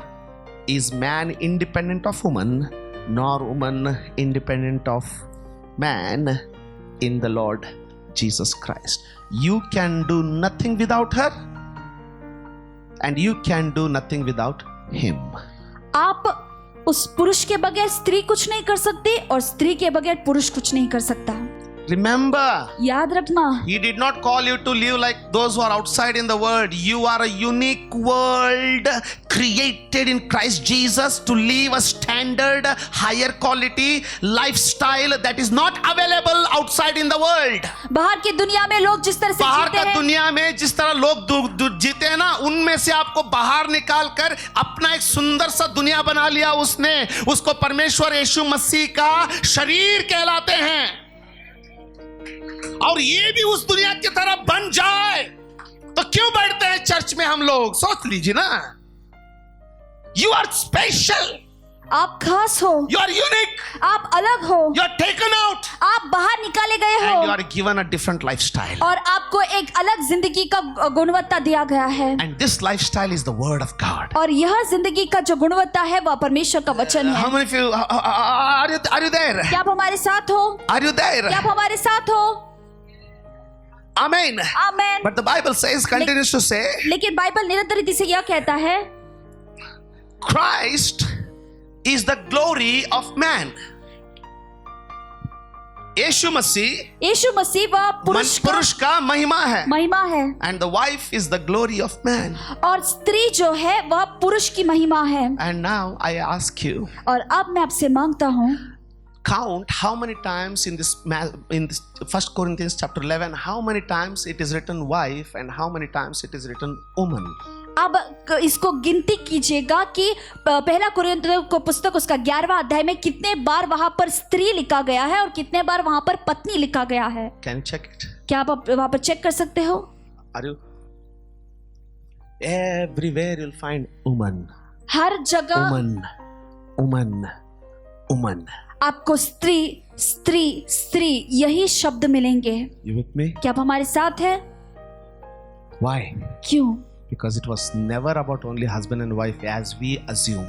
is man independent of woman, nor woman independent of man in the Lord Jesus Christ. You can do nothing without her, and you can do nothing without him. आप उस पुरुष के बगैर स्त्री कुछ नहीं कर सकती और स्त्री के बगैर पुरुष कुछ नहीं कर सकता। Remember, याद रखना, He did not call you to live like those who are outside in the world. You are a unique world created in Christ Jesus to live a standard, higher quality lifestyle that is not available outside in the world. बाहर की दुनिया में लोग जिस तरह से बाहर जीते का हैं, दुनिया में जिस तरह लोग जीते हैं ना, उनमें से आपको बाहर निकाल कर अपना एक सुंदर सा दुनिया बना लिया उसने। उसको परमेश्वर यीशु मसीह का शरीर कहलाते हैं। और ये भी उस दुनिया की तरह बन जाए तो क्यों बैठते हैं चर्च में हम लोग? सोच लीजिए ना। यू आर स्पेशल, आप खास हो, यू आर यूनिक, आप अलग हो, यू आर टेकन आउट, आप बाहर निकाले गए and you who are given a different lifestyle. और आपको एक अलग जिंदगी का गुणवत्ता दिया गया है। And this lifestyle is the word of God. और यह जिंदगी का जो गुणवत्ता है वह परमेश्वर का वचन है। How many of you are you there? क्या आप हमारे साथ हो? Are you there? क्या आप हमारे साथ हो? Amen. Amen. But the Bible says, continues to say, लेकिन बाइबल निरंतर रीति से यह कहता है, Christ is the glory of man. यीशु मसीह वह पुरुष का महिमा है। महिमा है And the wife is the glory of man. और स्त्री जो है वह पुरुष की महिमा है। And now I ask you, और अब मैं आपसे मांगता हूँ, count how many times in this 1 Corinthians chapter 11, how many times it is written wife and how many times it is written woman. अब इसको गिनती कीजिएगा कि पहला कुरिन्थियों को पुस्तक उसका 11वां अध्याय में कितने बार वहां पर स्त्री लिखा गया है और कितने बार वहां पर पत्नी लिखा गया है। Can you check it? क्या आप वहां पर चेक कर सकते हो? Are you? Everywhere you'll find woman. हर जगह woman. आपको स्त्री स्त्री स्त्री यही शब्द मिलेंगे। You with me? क्या आप हमारे साथ हैं? Why? क्यों? Because it was never about only husband and wife as we assume.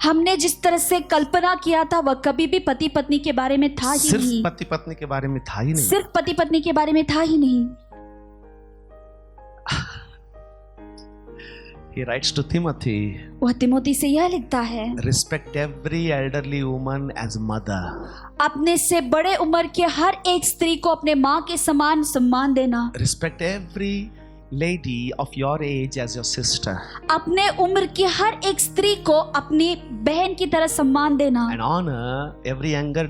हमने जिस तरह से कल्पना किया था वह कभी भी पति पत्नी के बारे में था ही सिर्फ नहीं। पति पत्नी के बारे में था ही नहीं। सिर्फ पति पत्नी के बारे में था ही नहीं। He writes to Timothy, वह तिमोथी से यह लिखता है, respect every elderly woman as mother. अपने से बड़े उम्र के हर एक स्त्री को अपने माँ के समान सम्मान देना। Respect every lady of your age as your sister. अपने उम्र की हर एक स्त्री को अपनी बहन की तरह सम्मान देना। And honor every younger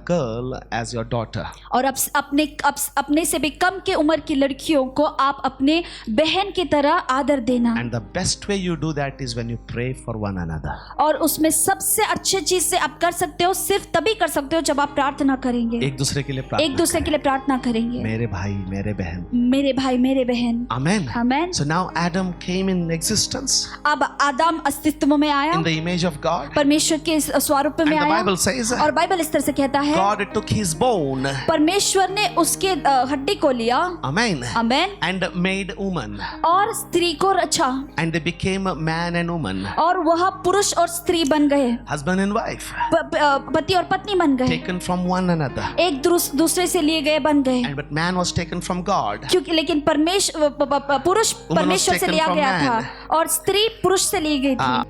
girl as your daughter. और अपने से भी कम के उम्र की लड़कियों को आप अपने बहन की तरह आदर देना। And the best way you do that is when you pray for one another. और उसमें सबसे अच्छी चीज से आप कर सकते हो, सिर्फ तभी कर सकते हो जब आप प्रार्थना करेंगे। एक दूसरे के लिए प्रार्थना एक दूसरे के लिए प्रार्थना करेंगे। मेरे भाई मेरे बहन। मेरे भाई मेरे बहन। Amen. Amen. So now Adam came in existence अब आदम अस्तित्व में आया, in the image of God. परमेश्वर के स्वरूप में And the आया। Bible says, और बाइबल इस तरह से कहता है, God took his bone. परमेश्वर ने उसके हड्डी को लिया। Amen. Amen. And made woman. और स्त्री को रचा। And they became man and woman. और वह पुरुष और स्त्री बन गए। Husband and wife. पति और पत्नी बन गए। Taken from one another. एक दूसरे से लिए गए बन गए। And but man was taken from God. क्योंकि लेकिन पुरुष परमेश्वर से लिया गया था और स्त्री पुरुष से ली गई थी।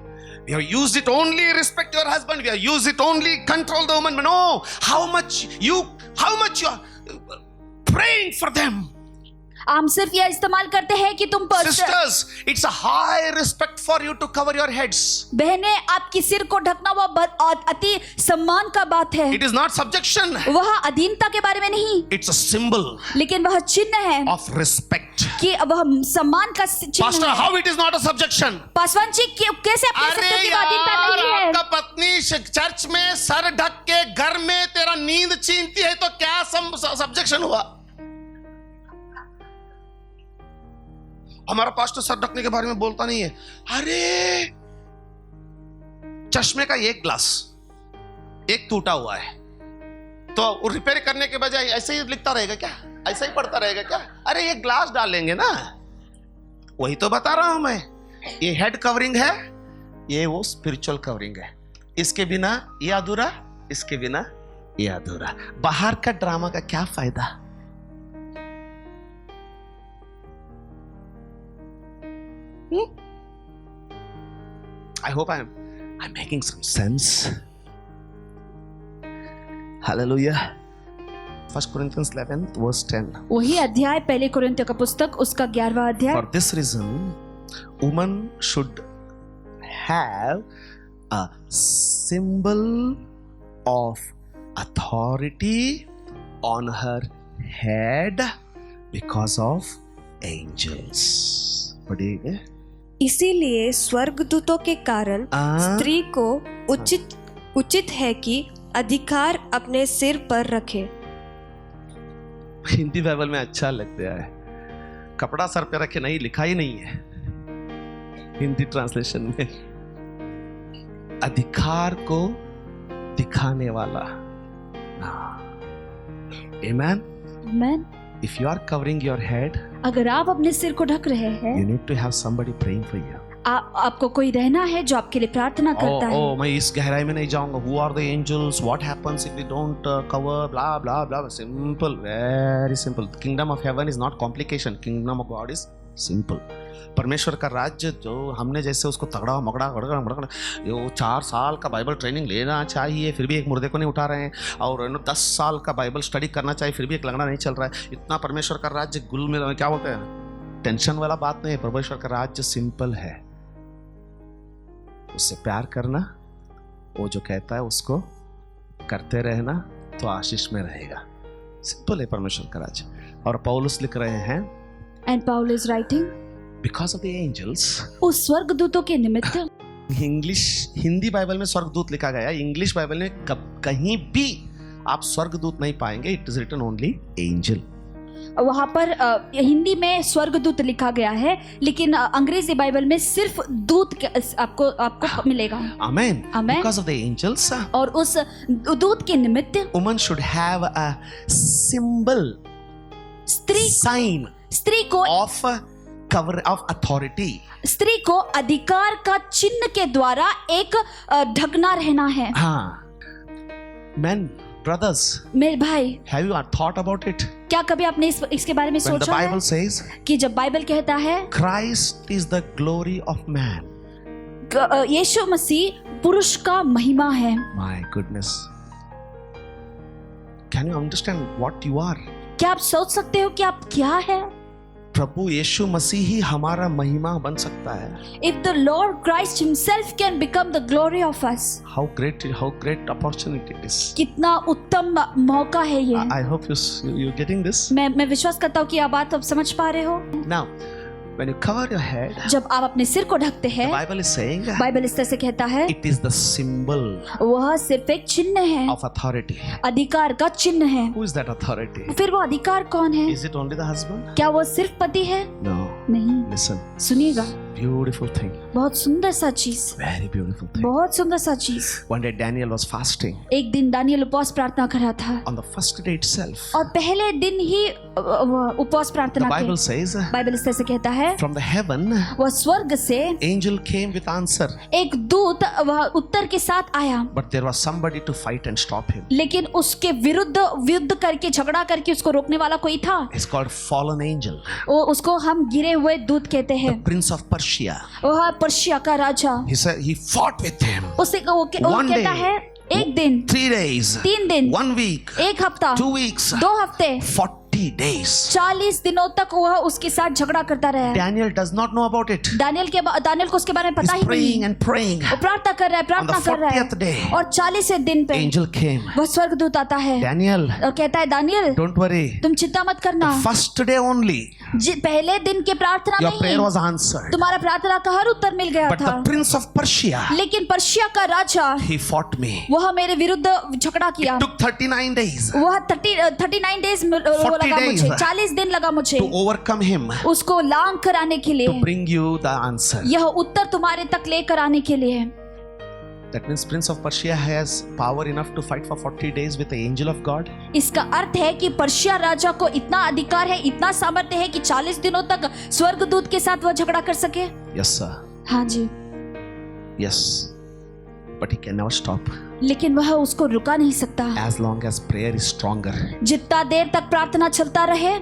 We have used it only respect your husband. We have used it only control the woman. But no, how much you are praying for them. हम सिर्फ यह इस्तेमाल करते हैं कि तुम Sisters, it's a high respect for you to cover your heads. बहनें, आपकी सिर को ढकना वह अति सम्मान का बात है। It is not subjection. वह अधीनता के बारे में नहीं, It's a symbol लेकिन वह चिन्ह है of respect. कि वह सम्मान का चिन्ह Pastor, है। how it is not a subjection? Paswan ji कैसे आप कह सकते अरे हो कि वह अधीनता यार, नहीं है? आपका पत्नी चर्च में सर ढक के घर में तेरा नींद छीनती है तो क्या सब्जेक्शन हुआ? हमारा पास्टर सर ढकने के बारे में बोलता नहीं है। अरे चश्मे का एक ग्लास एक टूटा हुआ है तो रिपेयर करने के बजाय ऐसे ही लिखता रहेगा क्या? ऐसा ही पढ़ता रहेगा क्या? अरे ये ग्लास डालेंगे ना, वही तो बता रहा हूं मैं। ये हेड कवरिंग है, ये वो स्पिरिचुअल कवरिंग है। इसके बिना ये अधूरा, इसके बिना ये अधूरा। बाहर का ड्रामा का क्या फायदा? I hope I'm making some sense. Hallelujah. 1 Corinthians 11 verse 10. वही अध्याय पहले कुरिन्थियों का पुस्तक उसका 11वां अध्याय। For this reason, woman should have a symbol of authority on her head because of angels. पढ़िए। इसीलिए स्वर्गदूतों के कारण स्त्री को उचित है कि अधिकार अपने सिर पर रखे। हिंदी बाइबल में अच्छा लगता है, कपड़ा सर पे रखे नहीं, लिखा ही नहीं है हिंदी ट्रांसलेशन में। अधिकार को दिखाने वाला। Amen. Amen. If you are covering your head, अगर आप अपने सिर को ढक रहे हैं, you need to have somebody praying for you. आपको कोई रहना है जो आपके लिए प्रार्थना करता है। मैं इस गहराई में नहीं जाऊंगा। Who are the angels? What happens if we don't cover? Blah blah blah. Simple, very simple. Kingdom of heaven is not complication. Kingdom of God is simple. परमेश्वर का राज्य जो हमने जैसे उसको तगड़ा मगड़ा जो 4 साल का बाइबल ट्रेनिंग लेना चाहिए फिर भी एक मुर्दे को नहीं उठा रहे हैं, और 10 साल का बाइबल स्टडी करना चाहिए फिर भी एक लंगड़ा नहीं चल रहा है। इतना परमेश्वर का राज्य गुल में क्या बोलते हैं, टेंशन वाला बात नहीं है। परमेश्वर का राज्य सिंपल है, उससे प्यार करना, वो जो कहता है उसको करते रहना तो आशीष में रहेगा। सिंपल है परमेश्वर का राज्य। और पौलुस लिख रहे हैं, And Paul is writing, because of the angels, उस स्वर्गदूतों के निमित्त। हिंदी बाइबल में स्वर्गदूत लिखा गया, इंग्लिश बाइबल में कहीं भी आप स्वर्गदूत नहीं पाएंगे। It is written only angel. वहां पर हिंदी में स्वर्गदूत लिखा गया है, लेकिन अंग्रेजी बाइबल में सिर्फ दूत आपको मिलेगा। आमेन। Amen. Because of the angels, और उस दूत के निमित्त woman should have a symbol, sign स्त्री को of cover of authority. स्त्री को अधिकार का चिन्ह के द्वारा एक ढकना रहना है। हाँ, men, brothers, मेरे भाई, have you thought about it? क्या कभी आपने इसके बारे में When the सोचा है Bible says कि जब बाइबल कहता है Christ is the glory of man. यीशु मसीह पुरुष का महिमा है। My goodness. Can you understand what you are? क्या आप सोच सकते हो कि आप क्या है? प्रभु यीशु मसीह ही हमारा महिमा बन सकता है। If the Lord Christ himself can become the glory of us, How great opportunity it is. कितना उत्तम मौका है ये। I hope you're getting this. मैं विश्वास करता हूँ कि आप बात अब समझ पा रहे हो। Now, when you cover your head, जब आप अपने सिर को ढकते the हैं, Bible is saying बाइबल इस तरह से कहता है, it is the symbol वह सिर्फ एक चिन्ह है, of authority. अधिकार का चिन्ह है। Who is that authority? फिर वो अधिकार कौन है? Is it only the husband? क्या वो सिर्फ पति है? No. नहीं। Listen. सुनिएगा, Beautiful thing. बहुत सुंदर सा चीज, Very beautiful thing. बहुत सुंदर सा चीज। One day Daniel was fasting. एक दिन दानियल उपवास प्रार्थना कर रहा था, On the first day itself, और पहले दिन ही उपवास the प्रार्थना Bible की। says, बाइबल इस तरह से कहता है, from the heaven, वह स्वर्ग से angel came with answer. एक दूत वह उत्तर के साथ आया, But there was somebody to fight and stop him. लेकिन उसके विरुद्ध युद्ध करके झगड़ा करके उसको रोकने वाला कोई था। It's called fallen angel. उसको हम गिरे हुए दूत कहते हैं। The prince of Persia. वह पर्शिया का राजा। He said he fought with him. उसे वो कहता है, एक दिन, 3 days, 3 दिन, 1 week, 1 हफ्ता, 2 weeks, 2 हफ्ते, 40 days. 40 दिनों तक वह उसके साथ झगड़ा करता रहा। Daniel does not know about it. Daniel को उसके बारे में पता He's ही praying नहीं। and praying. वो प्रार्थना कर रहा है, On the प्रार्थना कर रहा 40th day, है, और 40वें दिन पे angel came. वह स्वर्गदूत आता है Daniel, और कहता है, दानियल don't worry. तुम चिंता मत करना, First day only, पहले दिन के प्रार्थना your में prayer ही was answered. तुम्हारा प्रार्थना का हर उत्तर मिल गया But था। the prince of Persia, लेकिन पर्शिया का राजा he fought me. वह मेरे विरुद्ध झगड़ा किया। Took 39 days वह 39 डेज लगा मुझे, 40 दिन लगा मुझे to overcome him, उसको लांग कर आने के to लिए, bring you the answer. यह उत्तर तुम्हारे तक लेकर आने के लिए। That means Prince of Persia has power enough to fight for 40 days with the angel of God. इसका अर्थ है कि पर्शिया राजा को इतना अधिकार है, इतना सामर्थ्य है कि 40 दिनों तक स्वर्गदूत के साथ वह झगड़ा कर सके। Yes, sir. हाँ जी, Yes. But he can never stop लेकिन वह उसको रुका नहीं सकता। as long as prayer is stronger. जितना देर तक प्रार्थना चलता रहे,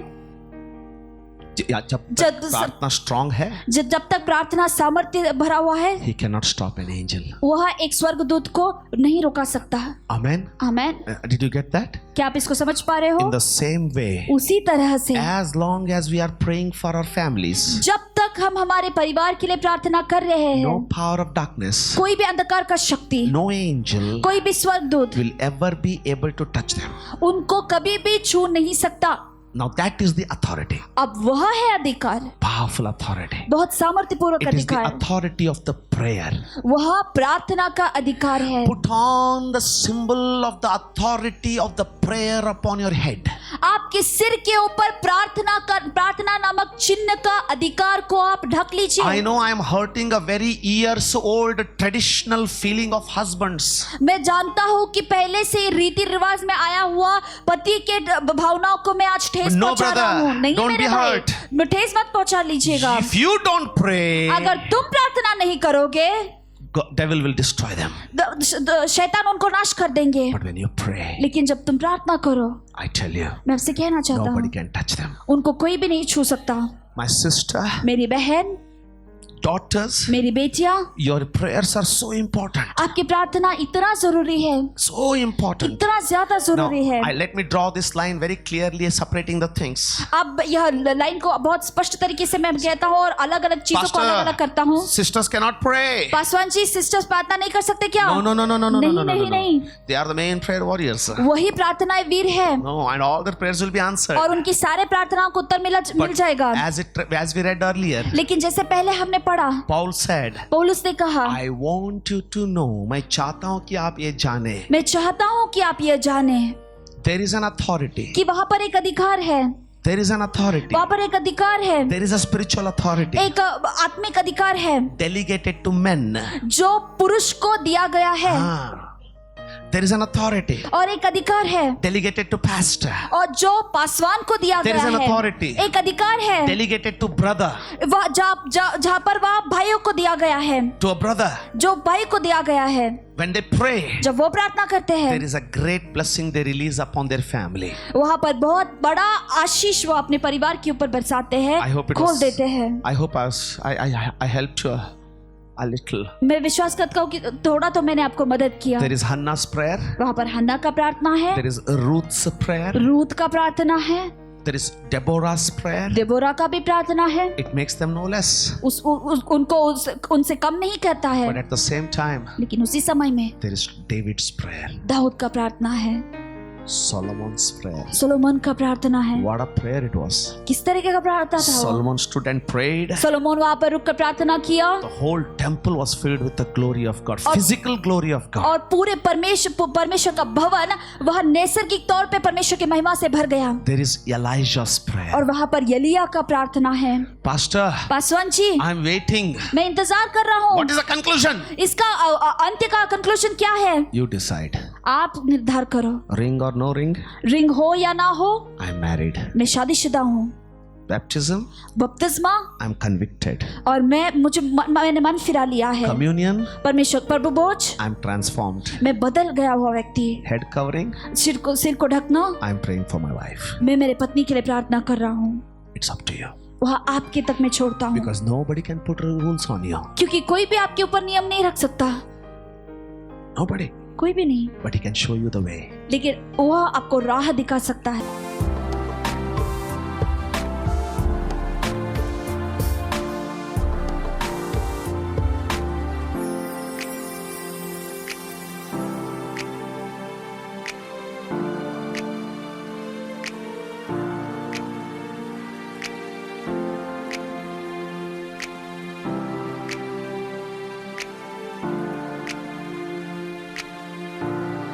जब तक प्रार्थना strong है, जब तक प्रार्थना सामर्थ्य भरा हुआ है, he cannot stop an angel. वह एक स्वर्गदूत को नहीं रोका सकता। Amen. Amen. Did you get that? क्या आप इसको समझ पा रहे हो? In the same way, उसी तरह से as long as we are praying for our families, जब तक हम हमारे परिवार के लिए प्रार्थना कर रहे हैं, no power of darkness, कोई भी अंधकार का शक्ति, no angel कोई भी स्वर्गदूत will ever be able to touch them. उनको कभी भी छू नहीं सकता। Now that is the authority, अब वह है अधिकार, powerful authority. बहुत सामर्थ्यपूर्वक It is the अधिकार, authority of the prayer. वह प्रार्थना का अधिकार है। Put on the symbol of the authority of the prayer upon your head. आपके सिर के ऊपर प्रार्थना नामक चिन्ह का अधिकार को आप ढक लीजिए। I know I am hurting a very years old traditional feeling of husbands. मैं जानता हूँ कि पहले से रीति रिवाज में आया हुआ पति के भावनाओं को मैं आज ठेस No, पहुंचा रहा brother. हूँ। नहीं Don't मेरे be भाई, hurt. ठेस मत पहुंचा लीजिएगा। If you don't pray, अगर तुम प्रार्थना नहीं करोगे, devil will destroy them. शैतान उनको नाश कर देंगे। But when you pray, लेकिन जब तुम प्रार्थना करो, I tell you, मैं आपसे कहना चाहता nobody हूँ, can touch them. उनको कोई भी नहीं छू सकता। My sister, मेरी बहन, daughters, मेरी बेटियां, your prayers are so important. आपकी प्रार्थना इतना जरूरी है, So important. इतना ज्यादा Now, जरूरी है। let me draw this line very clearly, separating the things. अब यह लाइन को बहुत स्पष्ट तरीके से मैं कहता हूँ और अलग अलग चीजों को अलग अलग करता हूँ। Sisters cannot pray. Paswan ji, sisters प्रार्थना नहीं कर सकते क्या? No, no, no, no, no, no, नहीं, no, no, no, नहीं, no. नहीं। They are the main prayer warriors. वही प्रार्थनाएं वीर है, No, and all their prayers will be answered. और उनकी सारे प्रार्थनाओं को उत्तर मिल जाएगा। As we read earlier, लेकिन जैसे पहले हमने पढ़ा, Paul said, पौलुस ने कहा, I want you to know, मैं चाहता हूँ कि आप ये जाने, मैं चाहता हूँ कि आप ये जाने there is an authority. कि वहां पर एक अधिकार है, There is an authority. वहां पर एक अधिकार है, There is a spiritual authority एक आत्मिक अधिकार है delegated to men. जो पुरुष को दिया गया है, Ah. There is an authority और एक अधिकार है delegated to pastor. और जो पासवान को दिया There गया is an है, authority एक अधिकार है delegated to brother, जहाँ पर वह भाइयों को दिया गया है, to a brother. जो भाई को दिया गया है। When they pray, जब वो प्रार्थना करते हैं, there is a great blessing they release upon their family. वहाँ पर बहुत बड़ा आशीष वो अपने परिवार के ऊपर बरसाते हैं, I hope it खोल was- देते हैं। I hope I helped you a little. मैं विश्वास करता हूँ कि थोड़ा तो मैंने आपको मदद किया। There is Hannah's prayer. वहाँ पर हन्ना का प्रार्थना है, There is Ruth's prayer. Ruth का प्रार्थना है, There is Deborah's prayer. Deborah का भी प्रार्थना है। It makes them no less. उनसे कम नहीं करता है, But at the same time, लेकिन उसी समय में there is David's prayer. Dawood का प्रार्थना है, Solomon's prayer. सोलोमन का प्रार्थना है। What a prayer it was. किस तरीके का प्रार्थना था वो? Solomon stood and prayed. Solomon वहां पर रुक कर प्रार्थना किया The whole temple was filled with the glory of God, physical glory of God. और पूरे परमेश्वर का भवन वह नैसर्गिक तौर पे परमेश्वर की महिमा से भर गया। There is Elijah's prayer. और वहां पर यलिया का प्रार्थना है। Pastor, Paswan ji, I'm waiting. मैं इंतजार कर रहा हूँ, What is the conclusion? इसका अंत्य का कंक्लूजन क्या है? You decide. आप निर्धार करो, Ring or no ring? Ring हो या ना हो, I'm married. मैं शादीशुदा हूँ। Baptism? बपतिस्मा, I'm convicted. और मैंने मन फिरा लिया है। Communion? परमेश्वर प्रभु बोझ, I'm transformed. मैं बदल गया हुआ व्यक्ति। Head covering? सिर को ढकना, I'm praying for my wife. मैं मेरे पत्नी के लिए प्रार्थना कर रहा हूँ। It's up to you. वह आपके तक मैं छोड़ता हूँ, Because nobody can put rules on you. क्योंकि कोई भी आपके ऊपर नियम नहीं रख सकता, Nobody. कोई भी नहीं, But he can show you the way. लेकिन वह आपको राह दिखा सकता है।